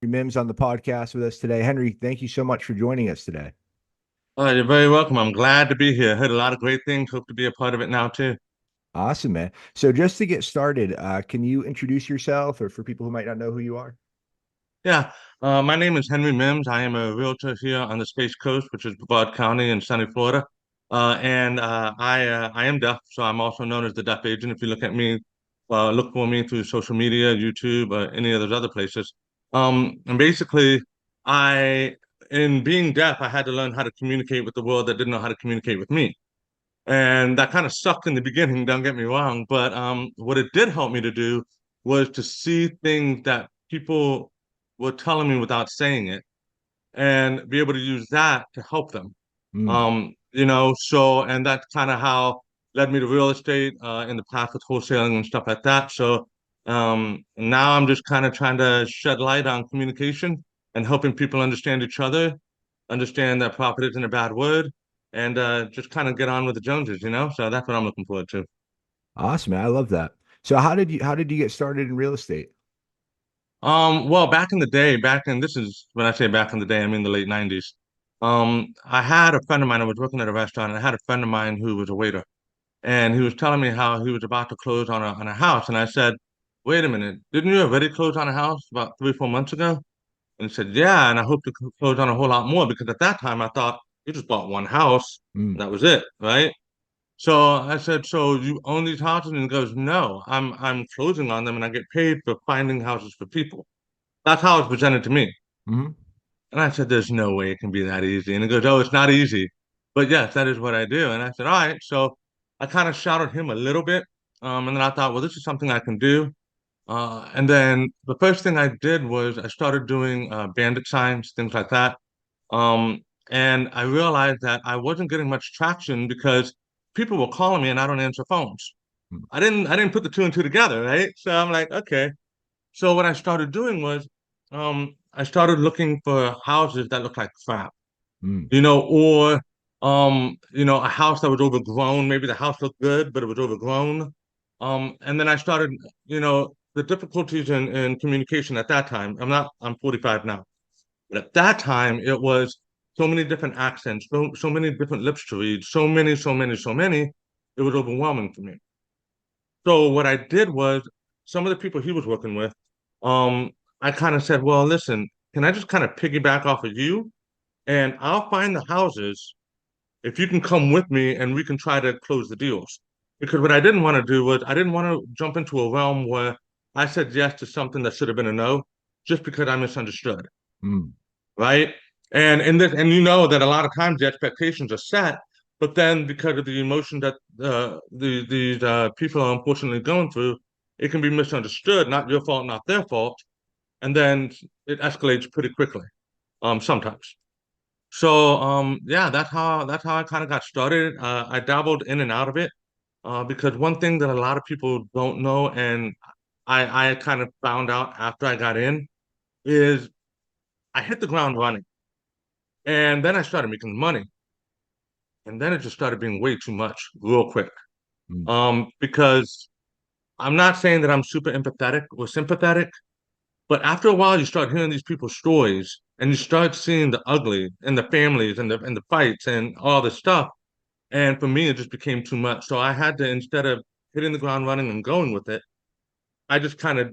Mims on the podcast with us today. Henry, thank you so much for joining us today. You're very welcome. I'm glad to be here. Heard a lot of great things. Hope to be a part of it now too. Awesome, man. So just to get started, can you introduce yourself or for people who might not know who you are? Yeah, my name is Henry Mims. I am a realtor here on the Space Coast, which is Brevard County in sunny Florida. I am deaf, so I'm also known as the deaf agent. If you look at me, look for me through social media, YouTube, or any of those other places. And basically, I, in being deaf, I had to learn how to communicate with the world that didn't know how to communicate with me. And that kind of sucked in the beginning, don't get me wrong. But what it did help me to do was to see things that people were telling me without saying it and be able to use that to help them. Mm, And that's kind of how led me to real estate in the past with wholesaling and stuff like that. So now I'm just kind of trying to shed light on communication and helping people understand each other, understand that profit isn't a bad word, and just kind of get on with the Joneses. So that's what I'm looking forward to. awesome, man. I love that. So how did you get started in real estate? Well, back in the day, this is when I say back in the day, I mean the late 90s. I had a friend of mine, I was working at a restaurant, and I had a friend of mine who was a waiter, and he was telling me how he was about to close on a house. And I said, wait a minute, didn't you already close on a house about 3, 4 months ago? And he said, yeah, and I hope to close on a whole lot more because at that time I thought you just bought one house Mm, and that was it, right? So I said, so you own these houses? And he goes, no, I'm closing on them and I get paid for finding houses for people. That's how it's presented to me. hmm And I said, there's no way it can be that easy. And he goes, oh, it's not easy. But yes, that is what I do. And I said, all right. So I kind of shouted him a little bit. And then I thought, well, this is something I can do. And then the first thing I did was I started doing bandit signs, things like that. Um, and I realized that I wasn't getting much traction because people were calling me and I don't answer phones. I didn't put the two and two together, right? So I'm like, okay. So what I started doing was I started looking for houses that looked like crap, mm, or a house that was overgrown. Maybe the house looked good, but it was overgrown. And then I started, the difficulties in communication at that time. I'm 45 now, but at that time it was so many different accents, so many different lips to read, so many, so many, so many. It was overwhelming for me. So what I did was some of the people he was working with, um, I kind of said, well, listen, can I just kind of piggyback off of you? And I'll find the houses if you can come with me and we can try to close the deals. Because what I didn't want to do was I didn't want to jump into a realm where I said yes to something that should have been a no just because I misunderstood, mm. right? And you know that a lot of times the expectations are set, but then because of the emotion that these people are unfortunately going through, it can be misunderstood, not your fault, not their fault, and then it escalates pretty quickly, sometimes. So yeah, that's how I kind of got started. I dabbled in and out of it because one thing that a lot of people don't know, and I kind of found out after I got in, is I hit the ground running, and then I started making money, and then it just started being way too much real quick. Mm. Because I'm not saying that I'm super empathetic or sympathetic, but after a while, you start hearing these people's stories, and you start seeing the ugly and the families and the fights and all this stuff. And for me, it just became too much. So I had to, instead of hitting the ground running and going with it, I just kind of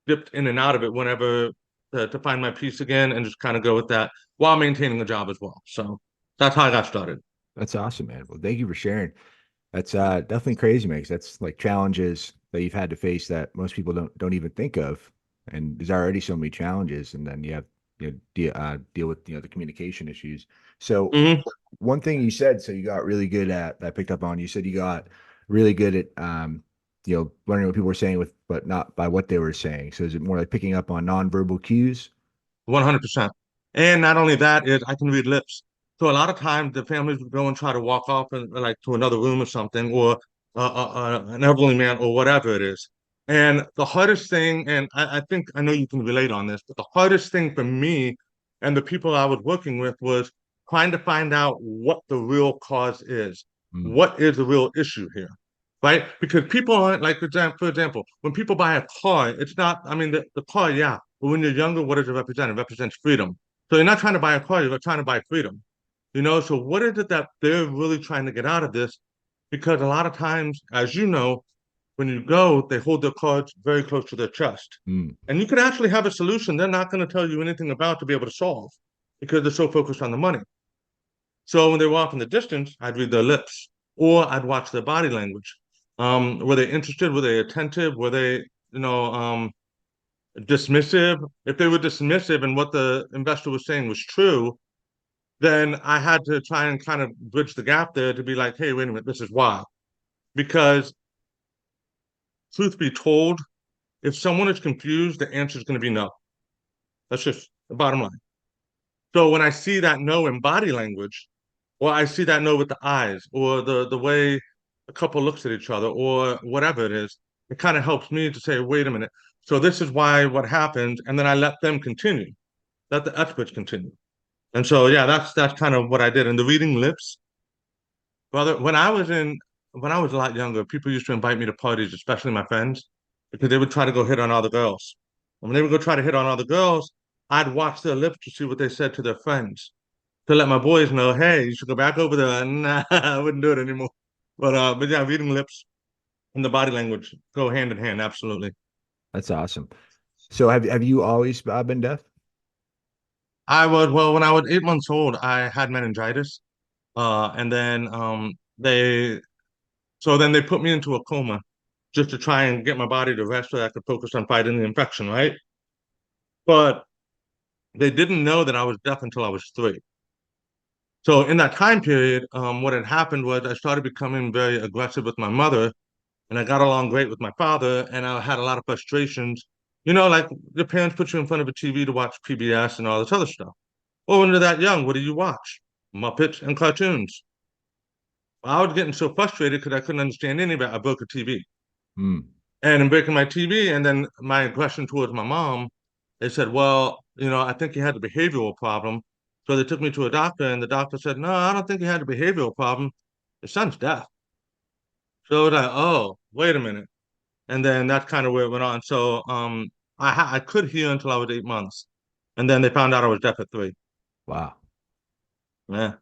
dipped in and out of it whenever to find my peace again and just kind of go with that while maintaining a job as well. So that's how I got started. That's awesome, man. Well, thank you for sharing. That's definitely crazy, man. 'Cause that's like challenges that you've had to face that most people don't even think of. And there's already so many challenges, and then you have deal with the communication issues. So Hmm. one thing you said, so you got really good at that I picked up on. You said you got really good at learning what people were saying with, but not by what they were saying. So is it more like picking up on nonverbal cues? 100%. And not only that is I can read lips. So a lot of times the families would go and try to walk off and like to another room or something, or an elderly man or whatever it is. And the hardest thing, and I think I know you can relate on this, but the hardest thing for me and the people I was working with was trying to find out what the real cause is. Mm, What is the real issue here? Right? Because people aren't like, for example, when people buy a car, it's not, I mean, the car, yeah, But when you're younger, what does it represent? It represents freedom. So you're not trying to buy a car, you're trying to buy freedom. So what is it that they're really trying to get out of this? Because a lot of times, as you know, when you go, they hold their cards very close to their chest. Mm. And you could actually have a solution they're not going to tell you anything about to be able to solve because they're so focused on the money. So when they were off in the distance, I'd read their lips or I'd watch their body language. Were they interested? Were they attentive? Were they, dismissive? If they were dismissive and what the investor was saying was true, then I had to try and kind of bridge the gap there to be like, hey, wait a minute, this is why. Because truth be told, if someone is confused, the answer is going to be no. That's just the bottom line. So when I see that no in body language, or I see that no with the eyes, or the way a couple looks at each other, or whatever it is, it kind of helps me to say, wait a minute. So this is why what happened, and then I let them continue, let the experts continue. And so yeah, that's kind of what I did. And the reading lips, brother, when I was a lot younger, people used to invite me to parties, especially my friends, because they would try to go hit on all the girls. And when they would go try to hit on all the girls, I'd watch their lips to see what they said to their friends to let my boys know, hey, you should go back over there. Nah, I wouldn't do it anymore. But yeah, reading lips and the body language go hand in hand, absolutely. That's awesome. So have you always been deaf? Well, when I was 8 months old, I had meningitis. And then they put me into a coma just to try and get my body to rest so I could focus on fighting the infection, right? But they didn't know that I was deaf until I was 3. So in that time period, what had happened was I started becoming very aggressive with my mother, and I got along great with my father, and I had a lot of frustrations. Like your parents put you in front of a TV to watch PBS and all this other stuff. Well, when you're that young, what do you watch? Muppets and cartoons. I was getting so frustrated because I couldn't understand any of it. I broke a TV. Mm. And in breaking my TV, and then my aggression towards my mom, they said, well, I think he had a behavioral problem. So they took me to a doctor, and the doctor said, no, I don't think he had a behavioral problem. His son's deaf. So I was like, oh, wait a minute. And then that's kind of where it went on. So I could hear until I was 8 months. And then they found out I was deaf at 3. Wow. Yeah.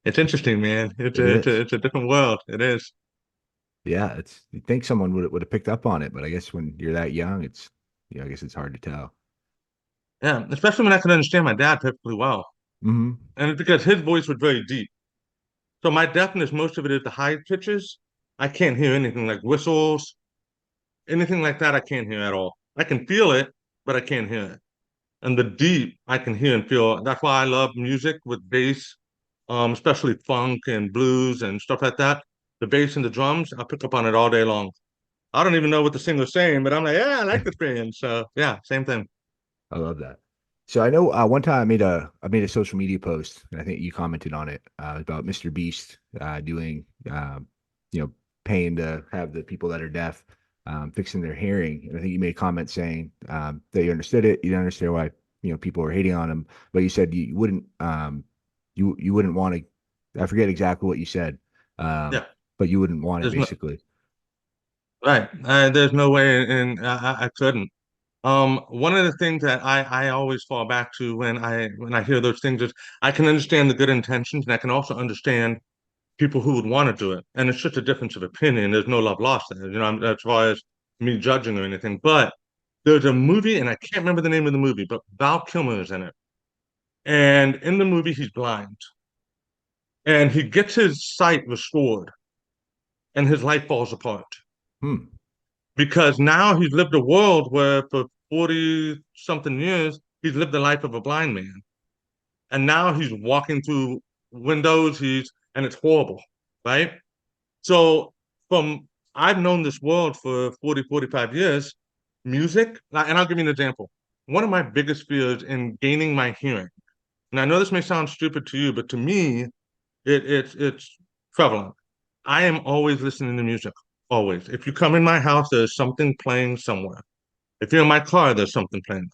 It's interesting, man. It is. It's a different world. It is. Yeah, it's you'd think someone would have picked up on it, but I guess when you're that young, I guess it's hard to tell. Yeah. Especially when I could understand my dad perfectly well. Hmm. And it's because his voice was very deep. So my deafness, most of it is the high pitches. I can't hear anything like whistles, anything like that. I can't hear at all. I can feel it, but I can't hear it. And the deep, I can hear and feel. That's why I love music with bass, especially funk and blues and stuff like that. The bass and the drums, I pick up on it all day long. I don't even know what the singer's saying, but I'm like, yeah, I like this band. So yeah, same thing. I love that. So I know one time I made a social media post, and I think you commented on it about Mr. Beast doing you know paying to have the people that are deaf fixing their hearing, and I think you made a comment saying that you understood it, you didn't understand why people were hating on him, but you said you wouldn't you wouldn't want to. I forget exactly what you said, um, Yeah, but you wouldn't want it there's no basically. right. There's no way, and I couldn't. One of the things that I always fall back to when I hear those things is I can understand the good intentions, and I can also understand people who would want to do it. And it's just a difference of opinion. There's no love lost there, as far as me judging or anything. But there's a movie, and I can't remember the name of the movie, but Val Kilmer is in it. And in the movie, he's blind, and he gets his sight restored, and his life falls apart Hmm. because now he's lived a world where for 40 something years he's lived the life of a blind man, and now he's walking through windows. And it's horrible, right? So from I've known this world for 40, 45 years, music, and I'll give you an example. One of my biggest fears in gaining my hearing, and I know this may sound stupid to you, but to me, it's prevalent. I am always listening to music, always. If you come in my house, there's something playing somewhere. If you're in my car, there's something playing.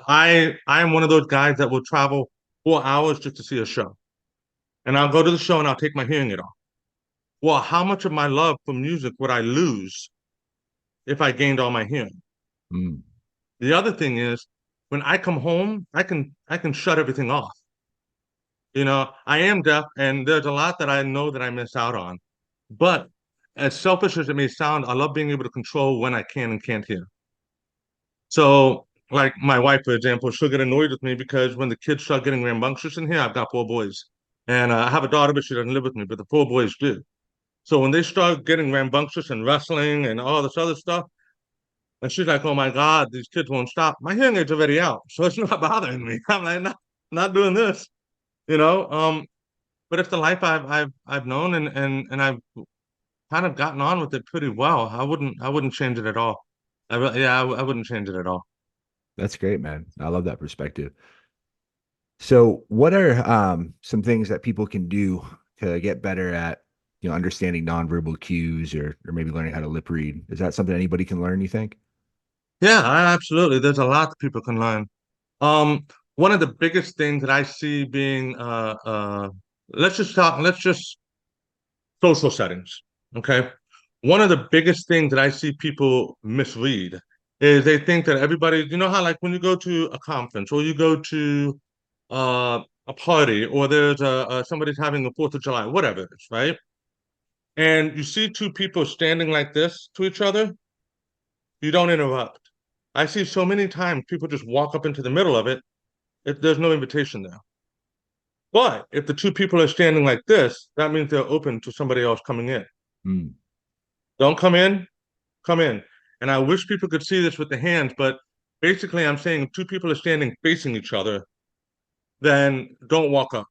I am one of those guys that will travel 4 hours just to see a show. And I'll go to the show and I'll take my hearing aid off. Well, how much of my love for music would I lose if I gained all my hearing? Hmm. The other thing is, when I come home, I can shut everything off. I am deaf, and there's a lot that I know that I miss out on. But as selfish as it may sound, I love being able to control when I can and can't hear. So, like my wife, for example, she'll get annoyed with me because when the kids start getting rambunctious in here, I've got four boys. And I have a daughter, but she doesn't live with me, but the four boys do. So when they start getting rambunctious and wrestling and all this other stuff, and she's like, "Oh my God, these kids won't stop." My hearing aid's already out, so it's not bothering me. I'm like, not doing this, you know. But it's the life I've known, and I've kind of gotten on with it pretty well. I wouldn't change it at all. I wouldn't change it at all. That's great, man. I love that perspective. So, what are some things that people can do to get better at, understanding nonverbal cues or maybe learning how to lip read? Is that something anybody can learn, you think? Yeah, absolutely. There's a lot that people can learn. Um, One of the biggest things that I see being let's just social settings. Okay. One of the biggest things that I see people misread is they think that everybody, you know how like when you go to a conference or you go to a party or there's somebody's having a Fourth of July, whatever it is, right? And you see two people standing like this to each other, you don't interrupt. I see so many times people just walk up into the middle of it if there's no invitation there. But if the two people are standing like this, that means they're open to somebody else coming in. Mm, Don't come in, come in. And I wish people could see this with the hands, but basically I'm saying if two people are standing facing each other, then don't walk up.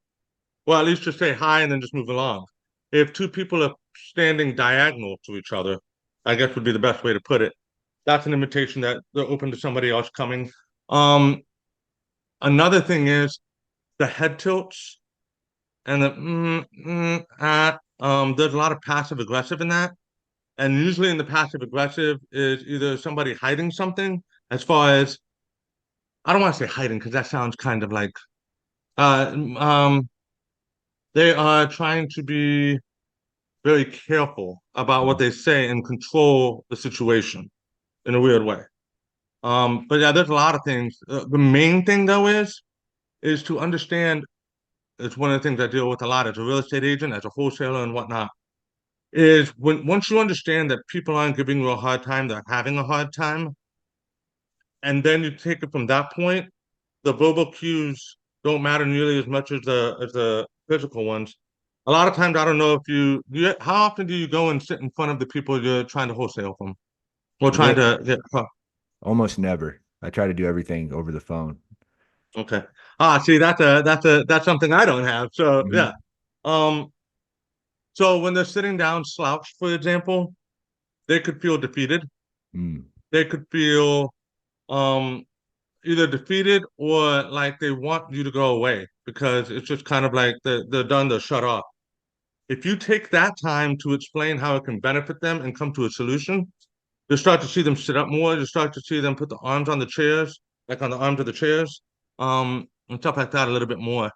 Well, at least just say hi and then just move along. If two people are standing diagonal to each other, I guess would be the best way to put it. That's an invitation that they're open to somebody else coming. Um, Another thing is the head tilts and the there's a lot of passive aggressive in that. And usually in the passive aggressive is either somebody hiding something as far as I don't want to say hiding because that sounds kind of like uh they are trying to be very careful about what mm, they say and control the situation in a weird way. But yeah, there's a lot of things. The main thing though is to understand. It's one of the things I deal with a lot as a real estate agent, as a wholesaler, and whatnot. Is when once you understand that people aren't giving you a hard time, they're having a hard time, and then you take it from that point. The verbal cues don't matter nearly as much as the physical ones. A lot of times, I don't know if how often do you go and sit in front of the people you're trying to wholesale from or trying Lit to get? Almost never. I try to do everything over the phone. Okay. See, that's something I don't have. So yeah. Hmm. Um. So when they're sitting down slouched, for example, they could feel defeated. Mm, They could feel um either defeated or like they want you to go away because it's just kind of like they're done, they're shut off. If you take that time to explain how it can benefit them and come to a solution, you'll start to see them sit up more. You'll start to see them put the arms on the chairs, like on the arms of the chairs, and stuff like that a little bit more.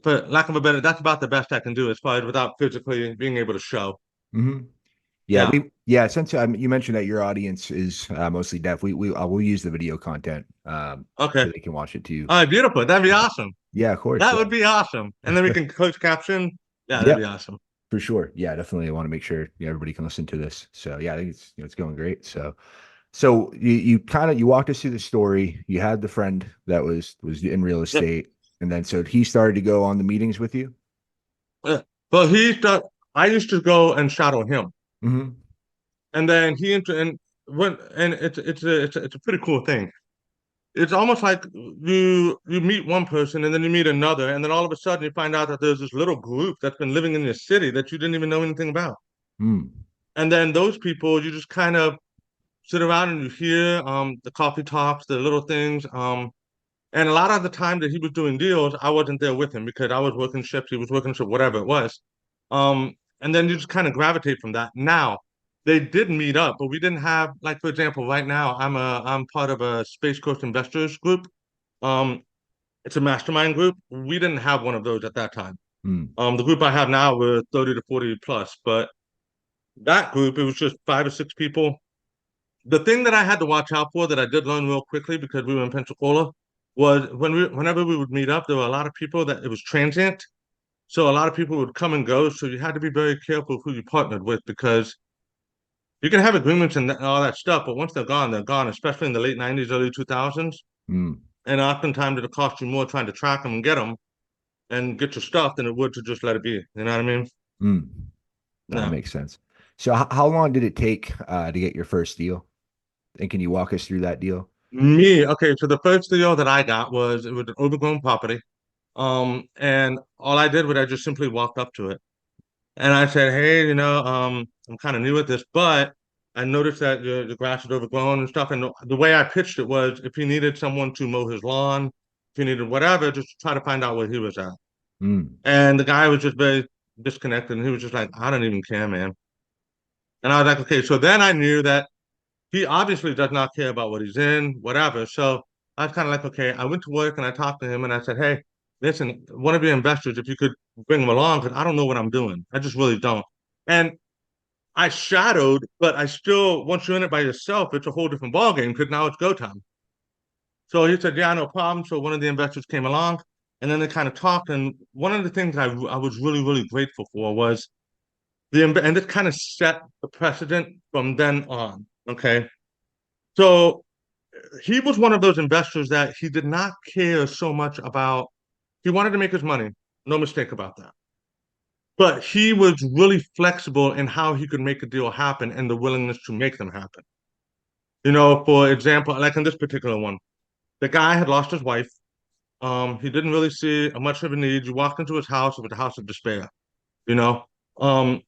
For lack of a better, that's about the best I can do as far as without physically being able to show. hmm Yeah, Yeah. since you mentioned that your audience is mostly deaf, we'll use the video content Okay. so they can watch it too. All right. Beautiful. That'd be Yeah, awesome. yeah, of course. That Yeah. would be awesome. And then we can close caption. Yeah, that'd Yep, be awesome. for sure. Yeah, definitely. I want to make sure everybody can listen to this. So yeah, I think it's going great. So you kind of you walked us through the story. You had the friend that was in real Yep. estate, and then so he started to go on the meetings with you. Yeah. But I used to go and shadow him. Hmm. And then and when and it's a pretty cool thing. It's almost like you meet one person and then you meet another, and then all of a sudden you find out that there's this little group that's been living in your city that you didn't even know anything about. Mm. And then those people you just kind of sit around and you hear the coffee talks, the little things. And a lot of the time that he was doing deals, I wasn't there with him because I was working shifts, he was working shifts, whatever it was. And then you just kind of gravitate from that. Now, they did meet up, but we didn't have, like, for example, right now, I'm part of a Space Coast Investors group. Um, it's a mastermind group. We didn't have one of those at that time. Mm. The group I have now, we're 30 to 40 plus, but that group, it was just 5 or 6 people. The thing that I had to watch out for that I did learn real quickly because we were in Pensacola was whenever we would meet up, there were a lot of people that it was transient. So a lot of people would come and go. So you had to be very careful who you partnered with because you can have agreements and all that stuff, but once they're gone, especially in the late 90s, early 2000s. Mm, And oftentimes it'll cost you more trying to track them and get them and get your stuff than it would to just let it be. You know what I mean? mm. No, that Yeah. makes sense. So how long did it take to get your first deal? And can you walk us through that deal? Okay, so the first deal that I got was it was an overgrown property. And all I did was I just simply walked up to it. And I said, hey, I'm kind of new at this, but I noticed that the grass is overgrown and stuff. And the way I pitched it was if he needed someone to mow his lawn, if he needed whatever, just try to find out where he was at. Mm, And the guy was just very disconnected. And he was just like, I don't even care, man. And I was like, okay. So then I knew that he obviously does not care about what he's in, whatever. So I was kind of like, okay, I went to work and I talked to him and I said, hey, listen, one of your investors, if you could bring him along, because I don't know what I'm doing. I just really don't. And I shadowed, but I still, once you're in it by yourself, it's a whole different ballgame because now it's go time. So he said, yeah, no problem. So one of the investors came along and then they kind of talked. And one of the things I was really, really grateful for was and it kind of set the precedent from then on. Okay. So he was one of those investors that he did not care so much about. He wanted to make his money, no mistake about that. But he was really flexible in how he could make a deal happen and the willingness to make them happen. For example, like in this particular one, the guy had lost his wife. He didn't really see much of a need. You walked into his house, it was a house of despair, you know. Um,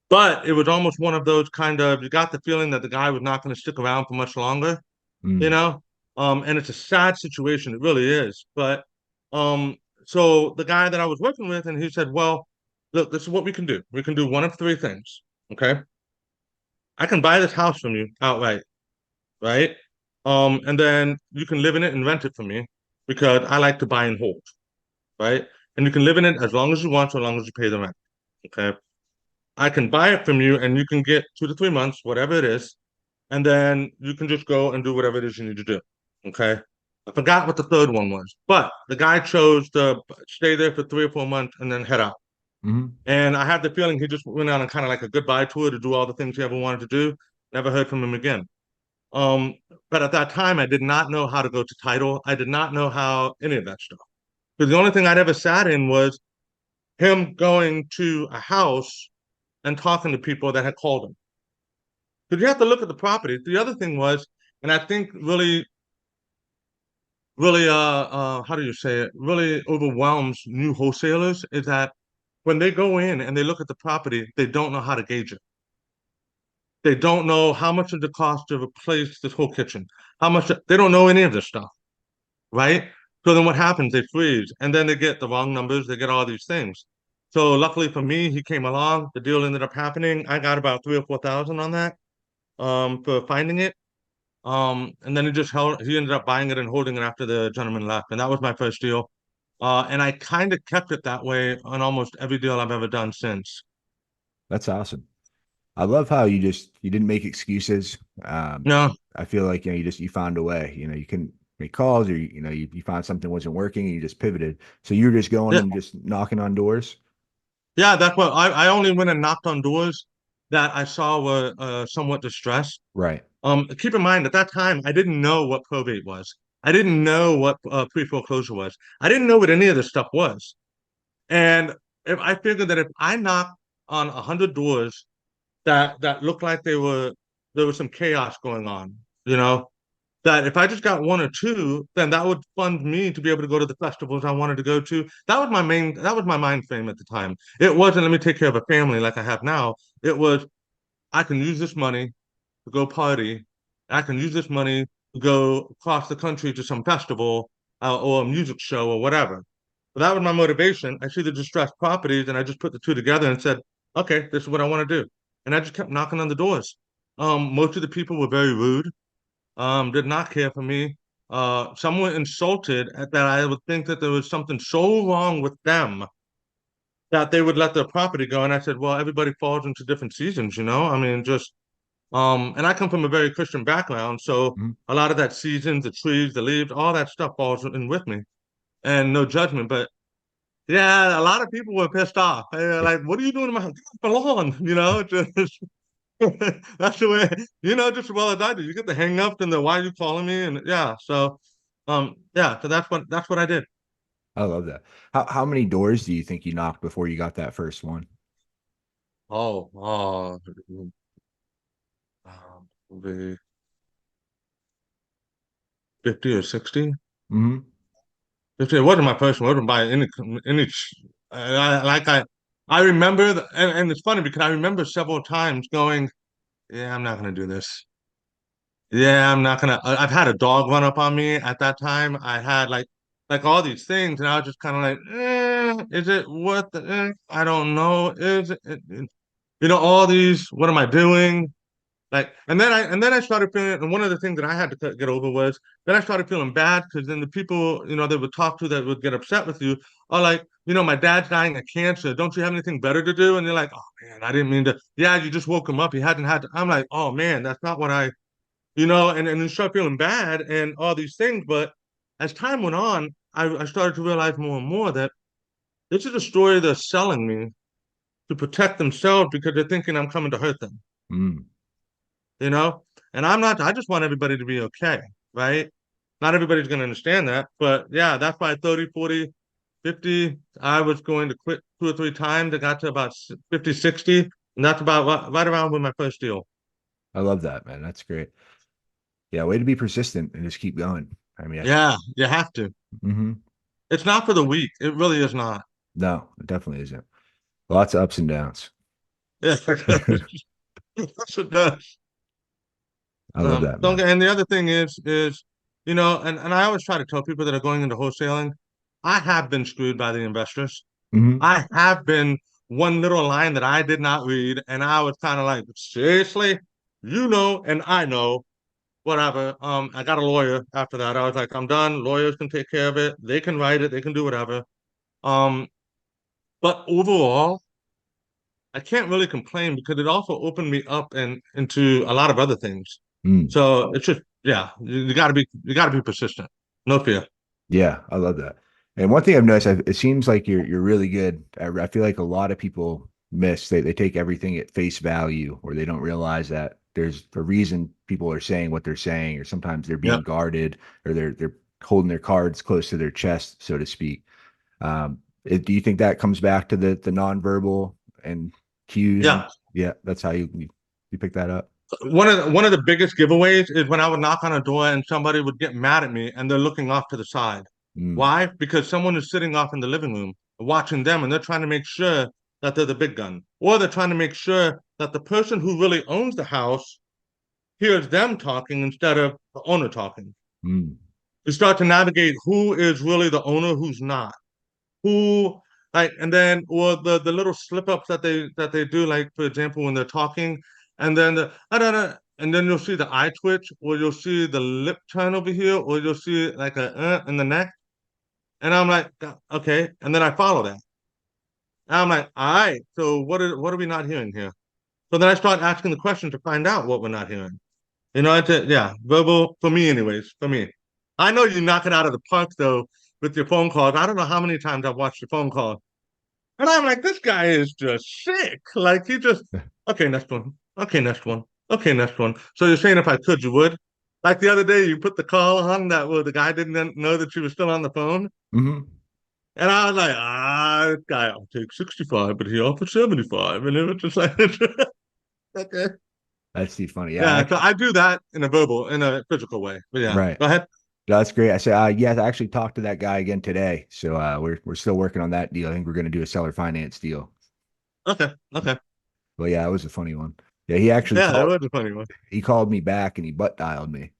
but it was almost one of those kind of you got the feeling that the guy was not going to stick around for much longer you mm, know and it's a sad situation, it really is, but um so the guy that I was working with, and he said, well, look, this is what we can do one of three things. Okay, I can buy this house from you outright, right? And then you can live in it and rent it from me because I like to buy and hold, right? And you can live in it as long as you want, so long as you pay the rent. Okay, I can buy it from you and you can get 2 to 3 months, whatever it is, and then you can just go and do whatever it is you need to do. Okay. I forgot what the third one was, but the guy chose to stay there for 3 or 4 months and then head out. mm. And I had the feeling he just went on a kind of like a goodbye tour to do all the things he ever wanted to do. Never heard from him again. Um, but at that time, I did not know how to go to title. I did not know how any of that stuff. Because the only thing I'd ever sat in was him going to a house and talking to people that had called him. Because you have to look at the property. The other thing was, and I think really how do you say it, really overwhelms new wholesalers is that when they go in and they look at the property, they don't know how to gauge it. They don't know how much does it cost to replace this whole kitchen. How much they don't know any of this stuff, right? So then what happens? They freeze and then they get the wrong numbers, they get all these things. So luckily for me, he came along, the deal ended up happening. I got about 3 or 4 thousand on that for finding it. And then he ended up buying it and holding it after the gentleman left. And that was my first deal. And I kind of kept it that way on almost every deal I've ever done since. That's awesome. I love how you didn't make excuses. No, I feel like you found a way. You couldn't make calls, or you found something wasn't working and you just pivoted. So you were just going yeah, and just knocking on doors. yeah, that's what I only went and knocked on doors that I saw were somewhat distressed. Right. Keep in mind at that time, I didn't know what probate was. I didn't know what pre-foreclosure was. I didn't know what any of this stuff was. And if I figured that if I knocked on 100 doors that looked like there was some chaos going on, you know, that if I just got one or two, then that would fund me to be able to go to the festivals I wanted to go to. That was my mind frame at the time. It wasn't let me take care of a family like I have now. It was I can use this money to go party. I can use this money to go across the country to some festival or a music show or whatever. But that was my motivation. I see the distressed properties and I just put the two together and said, okay, this is what I want to do. And I just kept knocking on the doors. Most of the people were very rude, did not care for me. Some were insulted at that I would think that there was something so wrong with them that they would let their property go. And I said, well, everybody falls into different seasons, you know? I mean, just And I come from a very Christian background, so Mhm. a lot of that seasons, the trees, the leaves, all that stuff falls in with me, and no judgment. But yeah, a lot of people were pissed off. They were Yeah, like, "What are you doing to my lawn?" You know, just that's the way, just as well as I do. You get the hang up and the why are you calling me? And yeah, yeah, so that's what I did. I love that. How many doors do you think you knocked before you got that first one? The 50 or 60. Hmm. If it wasn't my first one, it wasn't by any. I remember, and it's funny because I remember several times going, "Yeah, I'm not gonna do this. Yeah, I'm not gonna." I've had a dog run up on me at that time. I had like all these things, and I was just kind of like, "Is it worth it? I don't know. Is all these? What am I doing?" Like, and then I started feeling, and one of the things that I had to get over was then I started feeling bad because then the people that would talk to that would get upset with you are like, my dad's dying of cancer. Don't you have anything better to do? And you're like, oh man, I didn't mean to. Yeah, you just woke him up. He hadn't had. I'm like, oh man, that's not what and you start feeling bad and all these things. But as time went on, I started to realize more and more that this is a story they're selling me to protect themselves because they're thinking I'm coming to hurt them Mm, you know? And I'm not, I just want everybody to be okay, right? Not everybody's going to understand that, but yeah, that's why 30, 40, 50, I was going to quit 2 or 3 times. I got to about 50, 60, and that's about right around with my first deal. I love that, man. That's great. Yeah, way to be persistent and just keep going. I mean, Yeah, you have to. hmm It's not for the weak. It really is not. no, it definitely isn't. Lots of ups and downs. Yeah, that's what does. I love that, Don't man. get, and the other thing is, and I always try to tell people that are going into wholesaling, I have been screwed by the investors. Hmm. I have been one little line that I did not read, and I was kind of like, seriously, and I know, whatever. I got a lawyer after that. I was like, I'm done. Lawyers can take care of it. They can write it. They can do whatever. Um, but overall, I can't really complain because it also opened me up and into a lot of other things. Mm. So it's just, yeah, you gotta be persistent. No fear. Yeah, I love that. And one thing I've noticed, it seems like you're really good. I feel like a lot of people miss. They take everything at face value, or they don't realize that there's a reason people are saying what they're saying, or sometimes they're being Yep. guarded, or they're holding their cards close to their chest, so to speak. Do you think that comes back to the nonverbal and cues? And Yeah. yeah, that's how you pick that up. One of the biggest giveaways is when I would knock on a door and somebody would get mad at me and they're looking off to the side. Mm, Why? Because someone is sitting off in the living room watching them and they're trying to make sure that they're the big gun. Or they're trying to make sure that the person who really owns the house hears them talking instead of the owner talking. mm, You start to navigate who is really the owner, who's not. Who like and then or the little slip ups that they do, like for example when they're talking and then and then you'll see the eye twitch or you'll see the lip turn over here or you'll see like a in the neck and I'm like okay and then I follow that and I'm like all right so what are we not hearing here so then I start asking the question to find out what we're not hearing yeah, verbal for me anyways for me. I know you knock it out of the park though with your phone calls. I don't know how many times I've watched your phone call. And I'm like, this guy is just sick. Like he just, okay, next one. Okay, next one. Okay, next one. So you're saying if I could, you would? Like the other day, you put the call on that well, the guy didn't know that you were still on the phone. hmm. And I was like, this guy, I'll take 65, but he offered 75. And it was just like, okay. That's too funny. Yeah, Yeah, so I do that in a physical way. But yeah, right. go ahead. That's great. I said, yeah, I actually talked to that guy again today. So we're still working on that deal. I think we're going to do a seller finance deal. Okay, okay. But yeah, it was a funny one. Yeah, he actually Yeah, it called was a funny one. he called me back and he butt dialed me.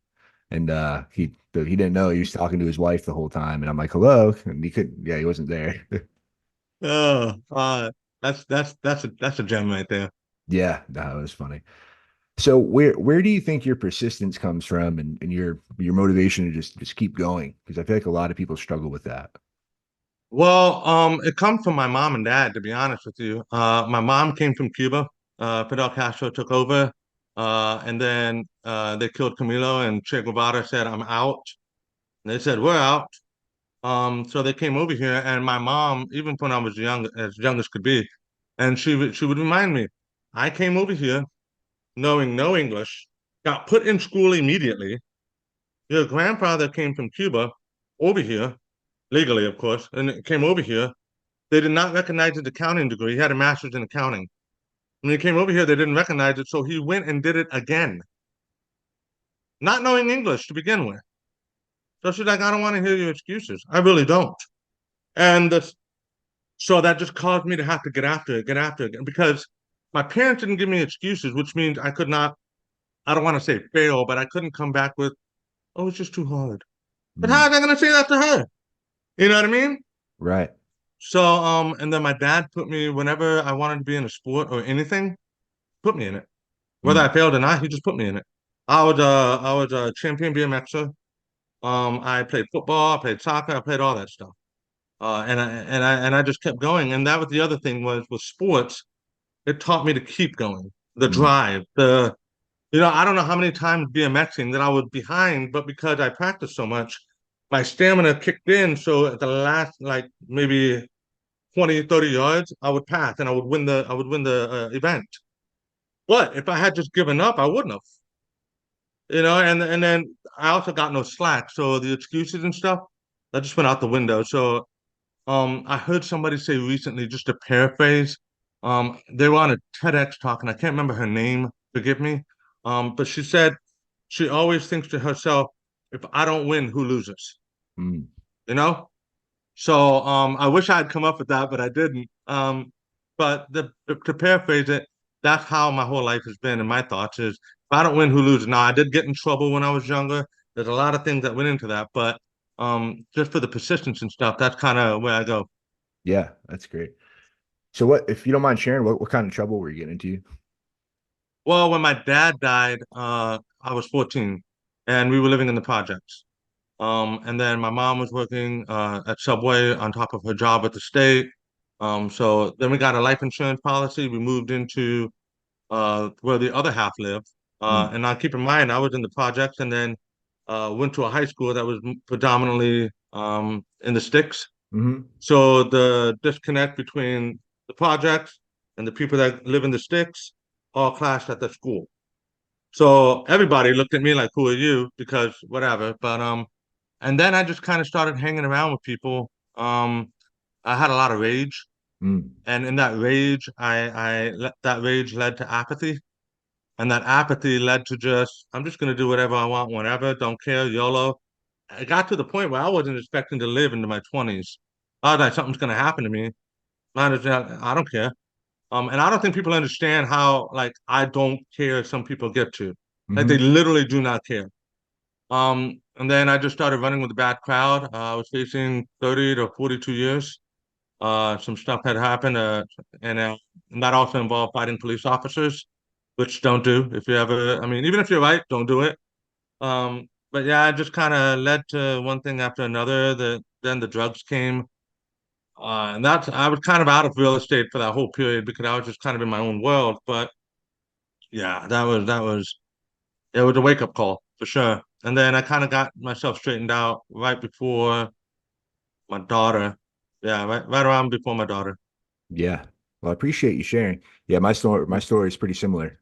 And he didn't know he was talking to his wife the whole time. And I'm like, hello. And he couldn't, yeah, he wasn't there. Oh, that's a gem right there. Yeah, no, it was funny. So where do you think your persistence comes from and your motivation to just keep going? Because I feel like a lot of people struggle with that. Well, it comes from my mom and dad, to be honest with you. My mom came from Cuba. Fidel Castro took over. And then they killed Camilo, and Che Guevara said, "I'm out." And they said, "We're out." So they came over here, and my mom, even when I was young, as young as could be, and she would remind me, I came over here knowing no English, got put in school immediately. Your grandfather came from Cuba over here, legally, of course, and came over here. They did not recognize his accounting degree. He had a master's in accounting. When he came over here, they didn't recognize it, so he went and did it again, not knowing English to begin with. So she's like, I don't want to hear your excuses. I really don't. And so that just caused me to have to get after it, because my parents didn't give me excuses, which means I could not, I don't want to say fail, but I couldn't come back with, oh, it's just too hard. But how Mm, was I going to say that to her? You know what I mean? right. So, and then my dad put me, whenever I wanted to be in a sport or anything, put me in it. Whether Mm, I failed or not, he just put me in it. I was a champion BMXer. I played football, I played soccer, I played all that stuff. And I just kept going. And that was the other thing, was with sports, it taught me to keep going. The mm, drive, I don't know how many times BMXing that I was behind, but because I practiced so much, my stamina kicked in. So at the last, like maybe 20, 30 yards, I would pass and I would win the event. But if I had just given up, I wouldn't have. And then I also got no slack. So the excuses and stuff, that just went out the window. So I heard somebody say recently, just to paraphrase, they were on a TEDx talk, and I can't remember her name, forgive me. But she said she always thinks to herself, if I don't win, who loses? mm. You know? So I wish I had come up with that, but I didn't. But to paraphrase it, that's how my whole life has been. And my thoughts is, if I don't win, who loses? Now, I did get in trouble when I was younger. There's a lot of things that went into that, but just for the persistence and stuff, that's kind of where I go. Yeah, that's great. So what, if you don't mind sharing, what kind of trouble were you getting into? Well, when my dad died, I was 14, and we were living in the projects. And then my mom was working at Subway on top of her job at the state. So then we got a life insurance policy. We moved into where the other half lived. Mm, And now keep in mind, I was in the projects, and then went to a high school that was predominantly in the sticks. hmm. So the disconnect between the projects and the people that live in the sticks all clashed at the school. So everybody looked at me like, "Who are you?" Because whatever. But and then I just kind of started hanging around with people. I had a lot of rage, Mm, and in that rage, that rage led to apathy, and that apathy led to just, I'm just gonna do whatever I want, whenever, don't care, YOLO. I got to the point where I wasn't expecting to live into my 20s. I was like, something's gonna happen to me. I don't care. And I don't think people understand how, like, I don't care some people get to. Like, they hmm. literally do not care. And then I just started running with a bad crowd. I was facing 30 to 42 years. Some stuff had happened, and, uh, and that also involved fighting police officers, which don't do. If you ever, I mean, even if you're right, don't do it. But yeah, it just kind of led to one thing after another. Then the drugs came, and that's I was kind of out of real estate for that whole period because I was just kind of in my own world. But yeah, that was it was a wake up call for sure. And then I kind of got myself straightened out right before my daughter. Yeah, right around before my daughter. Yeah. Well, I appreciate you sharing. Yeah, my story is pretty similar.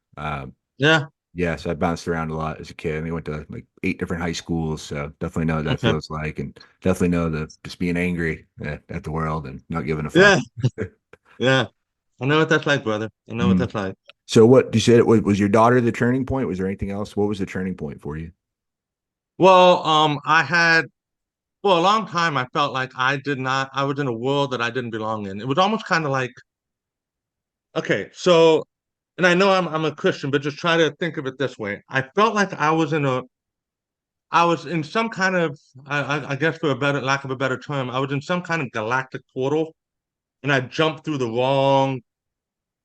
Yeah. Yeah, so I bounced around a lot as a kid. I went to like 8 different high schools, so definitely know what that Okay. feels like, and definitely know the just being angry at the world and not giving a fuck. Yeah. Yeah. I know what that's like, brother. I know what Mm. that's like. So what you said, was your daughter the turning point? Was there anything else? What was the turning point for you? Well, I had for a long time I felt like I was in a world that I didn't belong in. It was almost kind of like, okay, so, and I know I'm a Christian, but just try to think of it this way. I felt like I was in some kind of, I guess for a better lack of a better term, I was in some kind of galactic portal, and I jumped through the wrong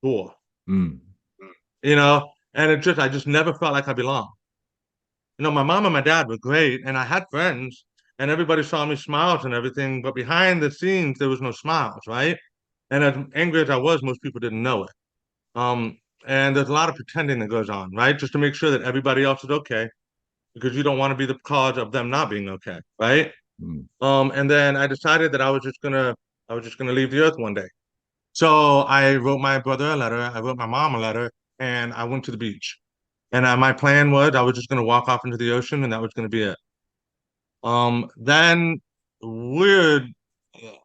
door, Mm, and I just never felt like I belonged. My mom and my dad were great, and I had friends, and everybody saw me smiles and everything, but behind the scenes, there was no smiles, right? And as angry as I was, most people didn't know it. and there's a lot of pretending that goes on, right? Just to make sure that everybody else is okay, because you don't want to be the cause of them not being okay, right? Mm, And then I decided that I was just gonna leave the earth one day. So I wrote my brother a letter, I wrote my mom a letter, and I went to the beach. And my plan was I was just gonna walk off into the ocean, and that was gonna be it. Then weird,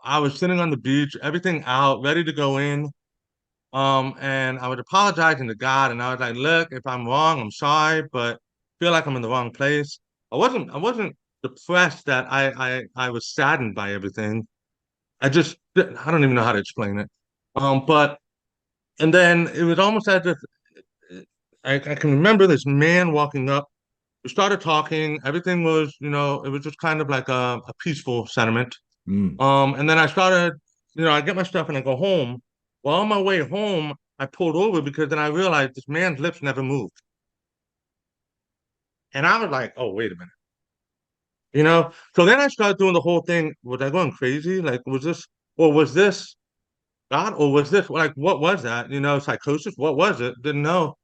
I was sitting on the beach, everything out, ready to go in. And I was apologizing to God, and I was like, "Look, if I'm wrong, I'm sorry, but I feel like I'm in the wrong place." I wasn't depressed that I was saddened by everything. I don't even know how to explain it. But and then it was almost as if I can remember this man walking up. We started talking. Everything was, it was just kind of like a peaceful sentiment. mm. And then I started, I get my stuff and I go home. Well, on my way home, I pulled over because then I realized this man's lips never moved. And I was like, oh, wait a minute. So then I started doing the whole thing. Was I going crazy? Like, was this God, or was this, like, what was that? Psychosis? What was it? Didn't know.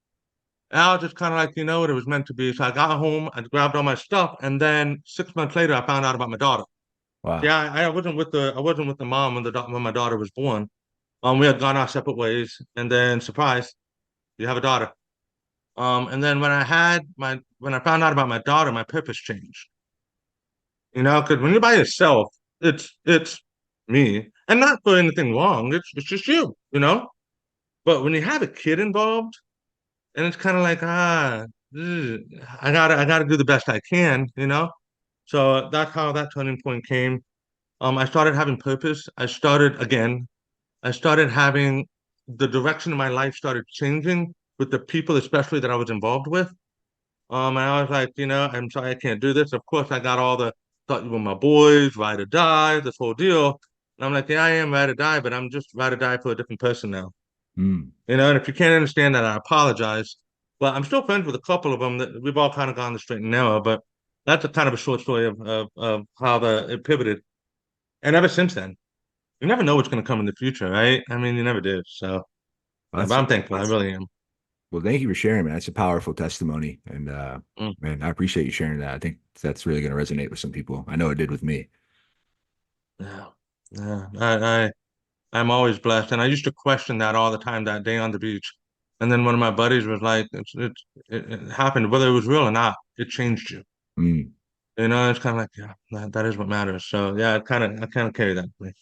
And I was just kind of like, what it was meant to be. So I got home, I grabbed all my stuff, and then 6 months later, I found out about my daughter. Wow. Yeah, I wasn't with the mom when my daughter was born. We had gone our separate ways, and then surprise, you have a daughter. And then when I found out about my daughter, my purpose changed. Because when you're by yourself, it's me, and not for anything wrong. It's just you. But when you have a kid involved, and it's kind of like ugh, I gotta do the best I can. So that's how that turning point came. I started having purpose. I started having the direction of my life started changing with the people, especially that I was involved with. And I was like, I'm sorry, I can't do this. Of course, I got all the thought you were my boys, ride or die, this whole deal. And I'm like, yeah, I am ride or die, but I'm just ride or die for a different person now. Mm. And if you can't understand that, I apologize. But I'm still friends with a couple of them that we've all kind of gone the straight and narrow. But that's a kind of a short story of how it pivoted. And ever since then, you never know what's going to come in the future, right? I mean, you never did. So, Well, but I'm thankful. I really am. well, thank you for sharing, man. That's a powerful testimony. And Mm, man, I appreciate you sharing that. I think that's really going to resonate with some people. I know it did with me. yeah, yeah. I'm always blessed, and I used to question that all the time that day on the beach. And then one of my buddies was like, it happened, whether it was real or not, it changed you. Mm. It's kind of like, yeah, that is what matters. So yeah, I kind of carry that with me.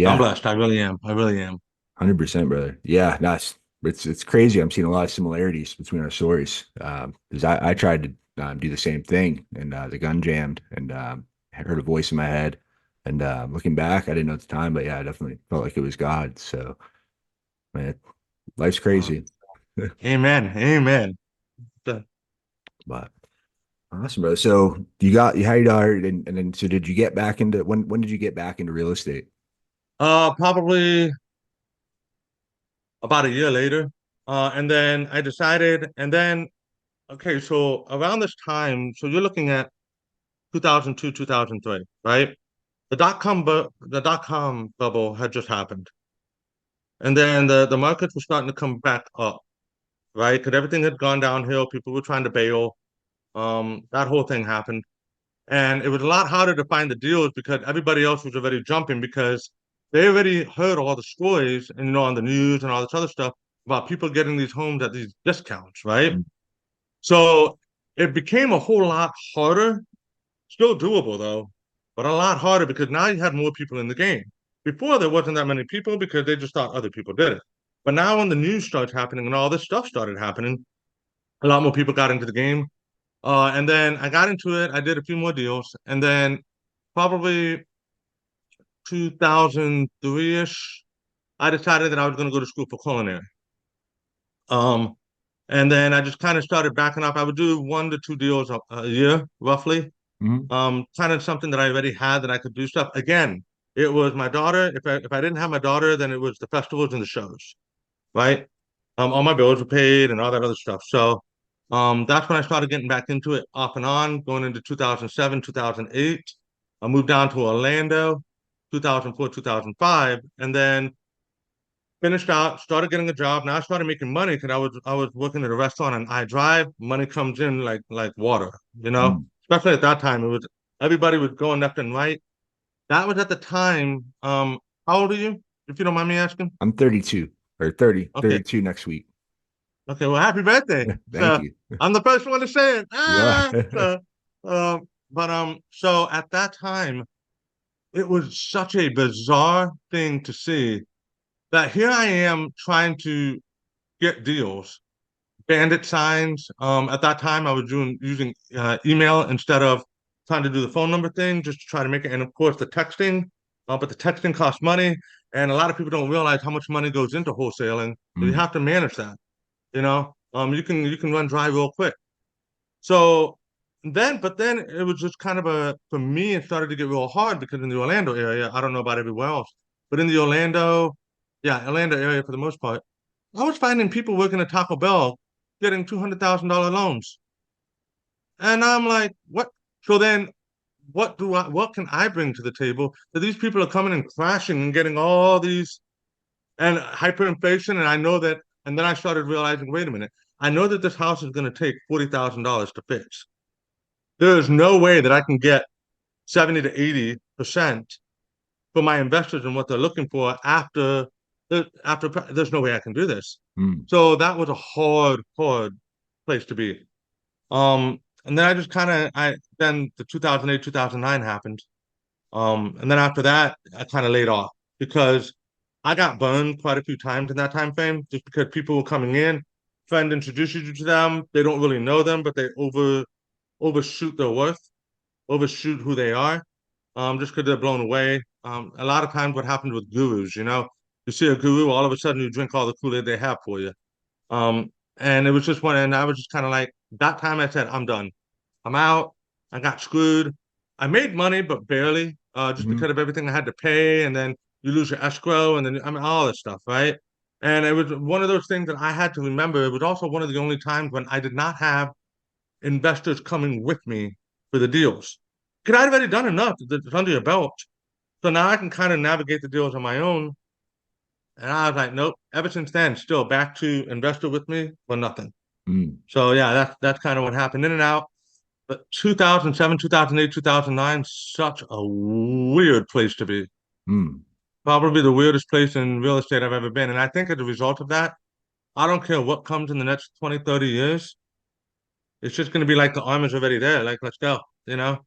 I'm Yeah, blessed. I really am. I really am. 100%, brother. Yeah, nice. It's crazy. I'm seeing a lot of similarities between our stories. Because I tried to do the same thing, and the gun jammed, and I heard a voice in my head. And looking back, I didn't know at the time, but yeah, I definitely felt like it was God. So, man, life's Wow. crazy. Amen. Amen. But awesome, bro. So you had your daughter, and then so did you get back into when did you get back into real estate? Probably about a year later. And then, okay, so around this time, so you're looking at 2002, 2003, right? The dot com bubble had just happened. And then the markets were starting to come back up, right? Because everything had gone downhill. People were trying to bail. That whole thing happened. And it was a lot harder to find the deals because everybody else was already jumping because they already heard all the stories and on the news and all this other stuff about people getting these homes at these discounts, right? Mm, So it became a whole lot harder. Still doable though, but a lot harder because now you had more people in the game. Before there wasn't that many people because they just thought other people did it. But now when the news starts happening and all this stuff started happening, a lot more people got into the game. And then I got into it. I did a few more deals, and then probably 2003-ish, I decided that I was going to go to school for culinary. Um, and then I just kind of started backing up. I would do 1 to 2 deals a year, roughly. mhm, Kind of something that I already had that I could do stuff. Again, it was my daughter. If I didn't have my daughter, then it was the festivals and the shows, right? All my bills were paid and all that other stuff. So, that's when I started getting back into it off and on, going into 2007, 2008. I moved down to Orlando, 2004, 2005, and then finished out, started getting a job. Now I started making money because I was working at a restaurant and I drive, money comes in like water, you know. Mm. Especially at that time, it was everybody was going left and right. That was at the time. How old are you, if you don't mind me asking? I'm 32 or 30, Okay, 32 next week. okay. Well, happy birthday. Thank So you. I'm the first one to say it. Yeah. So at that time, it was such a bizarre thing to see that here I am trying to get deals, bandit signs. At that time, I was using email instead of trying to do the phone number thing, just to try to make it. And of course, the texting. But the texting costs money, and a lot of people don't realize how much money goes into wholesaling. So you Mm. have to manage that. You can run dry real quick. So but then it was just kind of for me, it started to get real hard because in the Orlando area, I don't know about everywhere else, but in the Orlando area for the most part, I was finding people working at Taco Bell getting $200,000 loans. And I'm like, what? So then what can I bring to the table that these people are coming and crashing and getting all these and hyperinflation? And I know that, and then I started realizing, wait a minute, I know that this house is going to take $40,000 to fix. There is no way that I can get 70 to 80% for my investors and what they're looking for after there's no way I can do this. Mm. So that was a hard place to be. And then I just kind of I then the 2008, 2009 happened. And then after that, I kind of laid off because I got burned quite a few times in that time frame just because people were coming in, friend introduces you to them, they don't really know them, but they overshoot their worth, overshoot who they are, just because they're blown away. A lot of times what happens with gurus, you see a guru, all of a sudden you drink all the Kool-Aid they have for you. Um, and it was just one, and I was just kind of like, that time I said, I'm done. I'm out. I got screwed. I made money, but barely, just Hmm. because of everything I had to pay, and then you lose your escrow, and then I mean all this stuff, right? And it was one of those things that I had to remember. It was also one of the only times when I did not have investors coming with me for the deals. Because I'd already done enough that's under your belt. So now I can kind of navigate the deals on my own. And I was like, nope. Ever since then, still back to investor with me for nothing. Mm. So yeah, that's kind of what happened in and out. But 2007, 2008, 2009, such a weird place to be. Mm. Probably the weirdest place in real estate I've ever been. And I think as a result of that, I don't care what comes in the next 20, 30 years. It's just going to be like the armor's already there. Like, let's go, you know?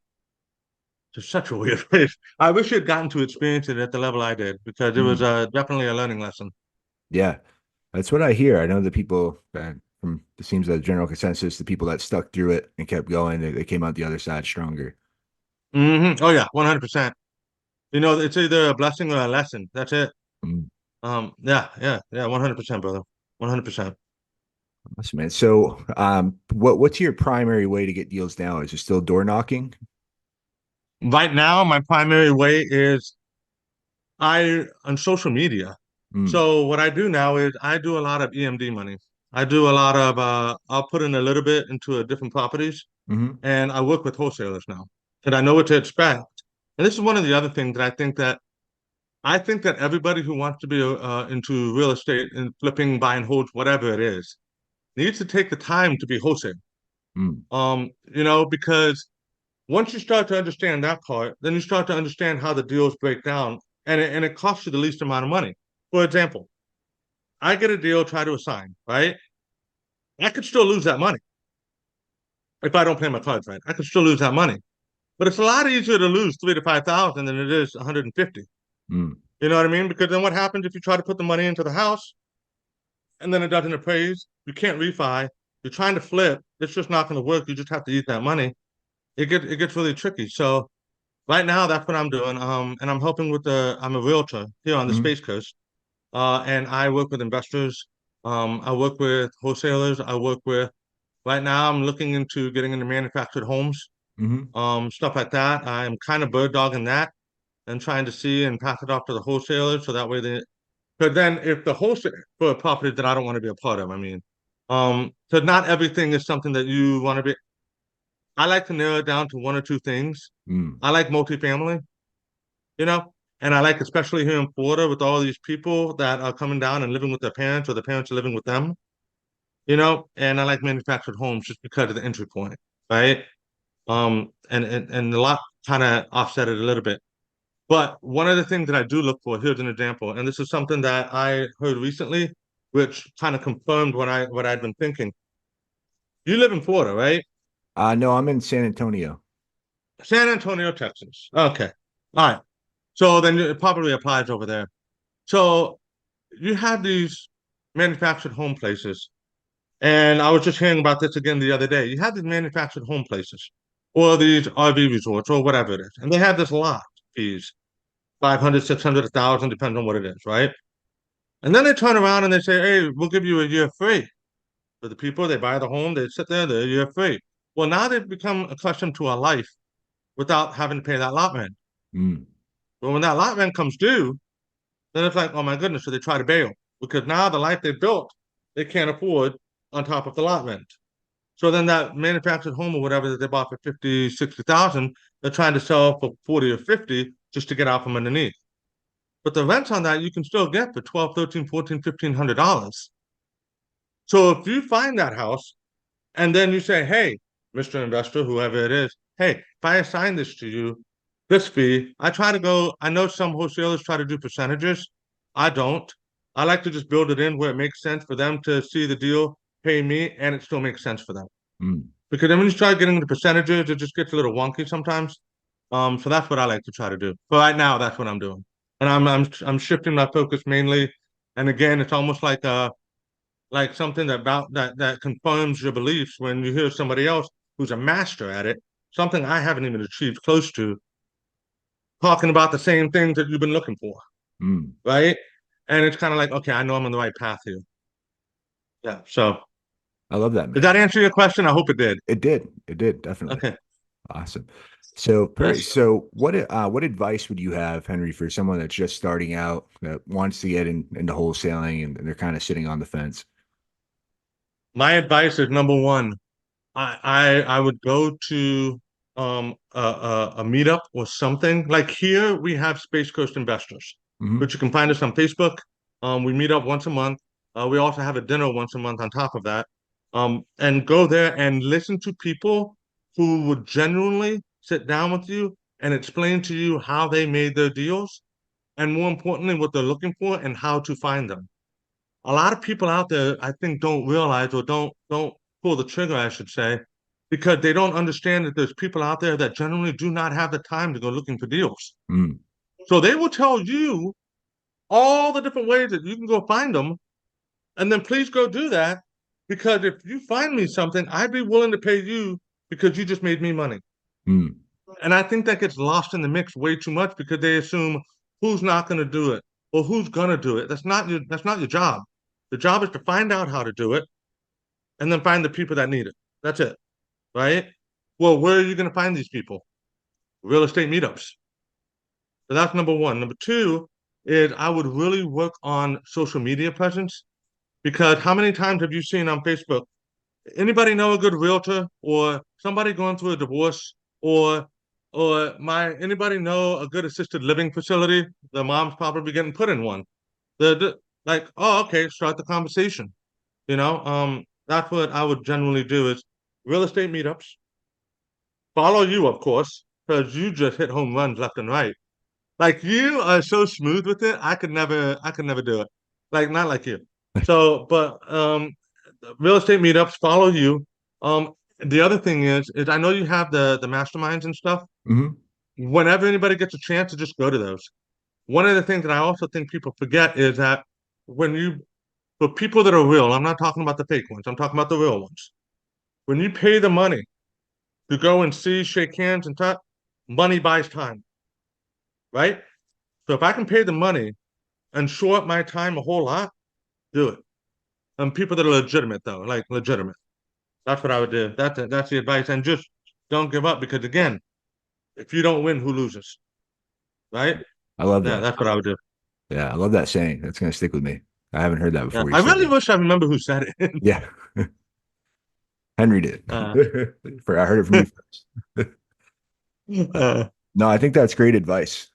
It's such a weird place. I wish you'd gotten to experience it at the level I did because it was Mm. definitely a learning lesson. Yeah, that's what I hear. I know the people that from it seems that general consensus, the people that stuck through it and kept going, they came out the other side stronger. Oh yeah, 100%. It's either a blessing or a lesson. That's it. Mm. Yeah, 100%, brother. 100%. Awesome, man. So, what's your primary way to get deals now? Is it still door knocking? Right now, my primary way is I on social media. Mm. So what I do now is I do a lot of EMD money. I do a lot of I'll put in a little bit into different properties, Hmm. and I work with wholesalers now, and I know what to expect. And this is one of the other things that I think that everybody who wants to be into real estate and flipping, buying, holds, whatever it is, needs to take the time to be wholesale. Mm. Because once you start to understand that part, then you start to understand how the deals break down, and it costs you the least amount of money. For example, I get a deal, try to assign, right? I could still lose that money if I don't play my cards right. I could still lose that money, but it's a lot easier to lose 3 to 5 thousand than it is 150. Mm. You know what I mean? Because then what happens if you try to put the money into the house and then it doesn't appraise? You can't refi. You're trying to flip. It's just not going to work. You just have to eat that money. It gets really tricky. So right now, that's what I'm doing. And I'm helping I'm a realtor here on the Hmm. Space Coast. And I work with investors. I work with wholesalers. Right now, I'm looking into getting into manufactured homes, Hmm. stuff like that. I'm kind of bird dogging that and trying to see and pass it off to the wholesalers so that way but then if the wholesale for a property that I don't want to be a part of, I mean, so not everything is something that you want to be. I like to narrow it down to one or two things. Mm. I like multifamily, you know, And I like, especially here in Florida, with all these people that are coming down and living with their parents, or their parents are living with them, and I like manufactured homes just because of the entry point, right? And a lot kind of offset it a little bit. But one of the things that I do look for, here's an example, and this is something that I heard recently, which kind of confirmed what I'd been thinking. You live in Florida, right? No, I'm in San Antonio. San Antonio, Texas. Okay. All right. So then it probably applies over there. So you have these manufactured home places. And I was just hearing about this again the other day. You have these manufactured home places or these RV resorts or whatever it is. And they have this lot fees, 500, 600, 1,000, depends on what it is, right? And then they turn around and they say, hey, we'll give you a year free. For the people, they buy the home, they sit there, they're a year free. Well, now they've become accustomed to a life without having to pay that lot rent. Mm, But when that lot rent comes due, then it's like, oh my goodness, so they try to bail because now the life they built, they can't afford on top of the lot rent. So then that manufactured home or whatever that they bought for 50, 60,000, they're trying to sell for 40 or 50 just to get out from underneath. But the rents on that you can still get for 12, 13, 14, $1,500. So if you find that house and then you say, hey, Mr. Investor, whoever it is, hey, if I assign this to you, this fee, I know some wholesalers try to do percentages. I don't. I like to just build it in where it makes sense for them to see the deal, pay me, and it still makes sense for them. mm. Because then when you start getting into percentages, it just gets a little wonky sometimes. So that's what I like to try to do. But right now, that's what I'm doing, and I'm shifting my focus mainly. And again, it's almost like something that confirms your beliefs when you hear somebody else who's a master at it, something I haven't even achieved close to, talking about the same things that you've been looking for, Mm. right? And it's kind of like, okay, I know I'm on the right path here. Yeah. So I love that, did man. that answer your question? I hope it did. It did. It did, definitely. Okay. Awesome. So, Yes. so what advice would you have, Henry, for someone that's just starting out that wants to get into wholesaling and they're kind of sitting on the fence? My advice is number one, I would go to a meetup or something. Like here we have Space Coast Investors, Hmm. which you can find us on Facebook. We meet up once a month. We also have a dinner once a month on top of that. And go there and listen to people who would genuinely sit down with you and explain to you how they made their deals, and more importantly, what they're looking for and how to find them. A lot of people out there, I think, don't realize, or don't pull the trigger, I should say, because they don't understand that there's people out there that generally do not have the time to go looking for deals. Mm. So they will tell you all the different ways that you can go find them, and then please go do that, because if you find me something, I'd be willing to pay you because you just made me money. Mm. And I think that gets lost in the mix way too much because they assume who's not going to do it or who's going to do it. That's not your job. The job is to find out how to do it and then find the people that need it. That's it, right? Well, where are you going to find these people? Real estate meetups. So that's number one. Number two is I would really work on social media presence, because how many times have you seen on Facebook, anybody know a good realtor or somebody going through a divorce, or my anybody know a good assisted living facility? The mom's probably getting put in one. The like, oh, okay, start the conversation. That's what I would generally do is real estate meetups. Follow you, of course, because you just hit home runs left and right. Like you are so smooth with it. I could never do it. Like not like you. So, but real estate meetups, follow you. The other thing is I know you have the masterminds and stuff. Hmm. Whenever anybody gets a chance to just go to those. One of the things that I also think people forget is that when you for people that are real, I'm not talking about the fake ones, I'm talking about the real ones. When you pay the money to go and see, shake hands, and talk, money buys time, right? So if I can pay the money and short my time a whole lot, do it. And people that are legitimate, though, like legitimate. That's what I would do. That's the advice. And just don't give up, because again, if you don't win, who loses? Right? I love Yeah, that. that's what I would do. Yeah, I love that saying. That's gonna stick with me. I haven't heard that Yeah, before you I said really that. wish I remember who said it. Yeah, Henry did. uh, For I heard it from you first. uh, No, I think that's great advice.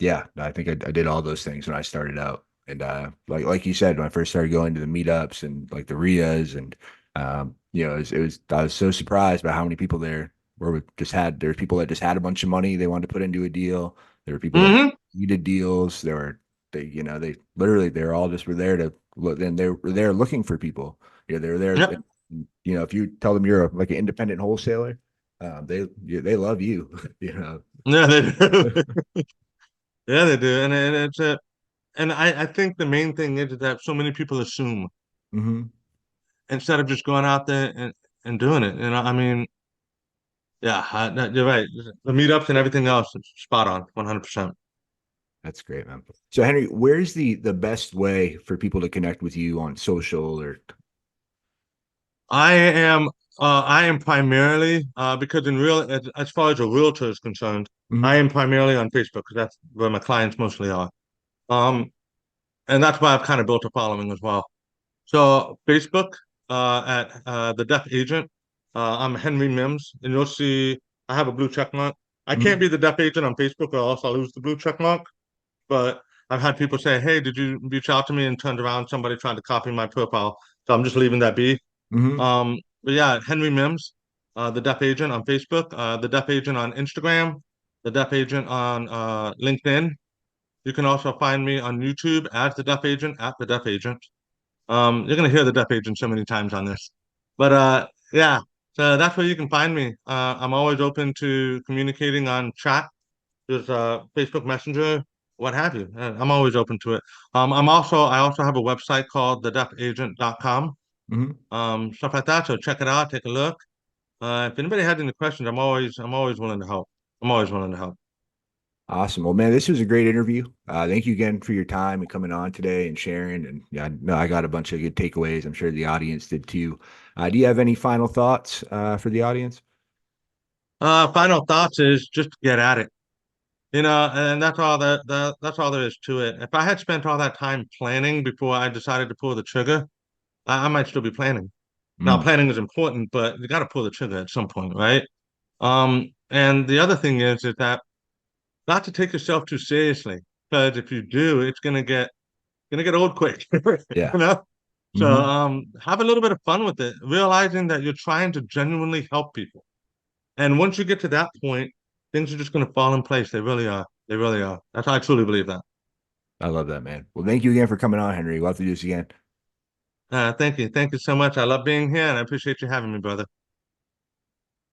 Yeah, I think I did all those things when I started out. And like you said, when I first started going to the meetups and like the RIAs and it was I was so surprised by how many people there were just had there's people that just had a bunch of money they wanted to put into a deal. There were people that Hmm. needed deals. There were they literally they were all just were there to look and they were there looking for people. They were there. Yep. If you tell them you're like an independent wholesaler, they love you. Yeah, they do. Yeah, they do. And it's and I think the main thing is that so many people assume Hmm. instead of just going out there and doing it. I mean, yeah, you're right. The meetups and everything else, it's spot on, 100%. That's great, man. So Henry, where's the best way for people to connect with you on social or I am I am primarily because in real as far as a realtor is concerned, I Mhm. am primarily on Facebook because that's where my clients mostly are. Um, and that's why I've kind of built a following as well. So Facebook at the Deaf Agent, I'm Henry Mims, and you'll see I have a blue check mark. I can't Mhm. be the Deaf Agent on Facebook, or else I'll lose the blue check mark. But I've had people say, "Hey, did you reach out to me?" and turned around, somebody tried to copy my profile, so I'm just leaving that be. Mhm. But yeah, Henry Mims, the Deaf Agent on Facebook, the Deaf Agent on Instagram, the Deaf Agent on LinkedIn. You can also find me on YouTube as the Deaf Agent at the Deaf Agent. You're gonna hear the Deaf Agent so many times on this, but yeah. So that's where you can find me. I'm always open to communicating on chat, just Facebook Messenger, what have you. I'm always open to it. I also have a website called thedeafagent.com, Mhm. stuff like that. So check it out, take a look. If anybody has any questions, I'm always willing to help. I'm always willing to help. Awesome. Well, man, this was a great interview. Thank you again for your time and coming on today and sharing. And yeah, no, I got a bunch of good takeaways. I'm sure the audience did too. Do you have any final thoughts for the audience? Final thoughts is just get at it. And that's all there is to it. If I had spent all that time planning before I decided to pull the trigger, I might still be planning. Now, Mm, planning is important, but you got to pull the trigger at some point, right? And the other thing is that not to take yourself too seriously, because if you do, it's gonna get old quick, yeah. you know. So Hmm. have a little bit of fun with it, realizing that you're trying to genuinely help people. And once you get to that point, things are just gonna fall in place. They really are. They really are. That's I truly believe that. I love that, man. Well, thank you again for coming on, Henry. We'll have to do this again. Thank you so much. I love being here, and I appreciate you having me, brother.